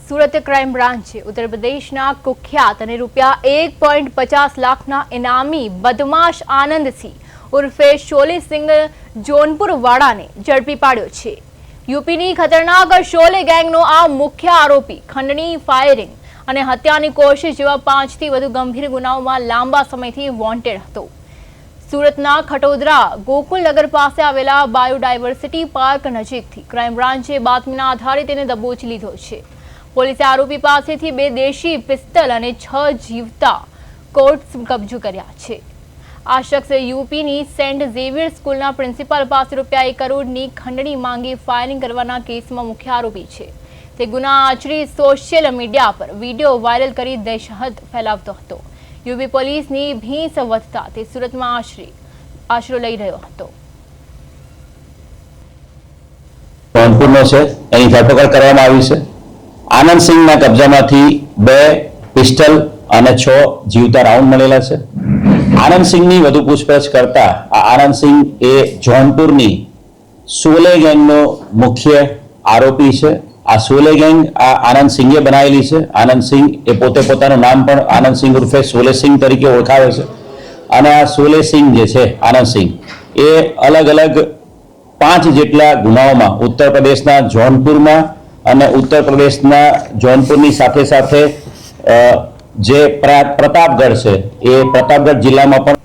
Surat crime બ્રાન્ચે ઉત્તર પ્રદેશના કુખ્યાત અને રૂપિયા 1.50 લાખના ઇનામી બદમાશ આનંદસિંહ ઉર્ફે શોલે સિંહ જોનપુર વાડાને ઝડપી પાડ્યો છે। યુપીની ખતરનાક શોલે ગેંગનો આ મુખ્ય આરોપી ખંડણી, ફાયરિંગ અને હત્યાની કોશિશ જેવા 5થી વધુ ગંભીર ગુનાઓમાં લાંબા સમયથી વોન્ટેડ હતો। સુરતના ખટોદરા ગોકુલનગર પાસે આવેલા બાયોડાયવર્સિટી પાર્ક નજીકથી ક્રાઇમ બ્રાન્ચે બાતમીના આધારે તેને દબોચી લીધો છે। પોલીસે આરોપી પાસેથી 2 દેશી પિસ્તલ અને 6 જીવતા કોટ્સ કબજે કર્યા છે। આ શખ્સે યુપીની સેન્ટ ઝેવિયર સ્કૂલના પ્રિન્સિપાલ પાસે રૂપિયા 1 કરોડની ખંડણી માંગી ફાયરિંગ કરવાના કેસમાં મુખ્ય આરોપી છે। તે ગુના આચરી સોશિયલ મીડિયા પર વિડીયો વાયરલ કરી દહેશત ફેલાવતો હતો। યુપી પોલીસની ભીંસ વધતા તે સુરતમાં આશરો લઈ રહ્યો હતો। જોનપુરનો છે, એની ધરપકડ કરવામાં આવી છે। આનંદ સિંહના કબજામાંથી 2 પિસ્ટલ અને 6 જીવતા રાઉન્ડ મળેલા છે। આનંદ સિંહની વધુ પૂછપરછ કરતા આ આનંદ સિંહ એ જોનપુરની શોલે ગેંગનો મુખ્ય આરોપી છે। આ શોલે ગેંગ આ આનંદ સિંહે બનાવેલી છે। આનંદ સિંહ એ પોતે પોતાનું નામ પણ આનંદ સિંહ ઉર્ફે શોલે સિંહ તરીકે ઓળખાવે છે। અને આ શોલે સિંહ જે છે આનંદ સિંહ એ અલગ અલગ 5 જેટલા ગુનાઓમાં ઉત્તર પ્રદેશના જોનપુરમાં અને ઉત્તર પ્રદેશના જોનપુરની સાથે સાથે જે પ્રતાપગઢ છે એ પ્રતાપગઢ જિલ્લામાં પણ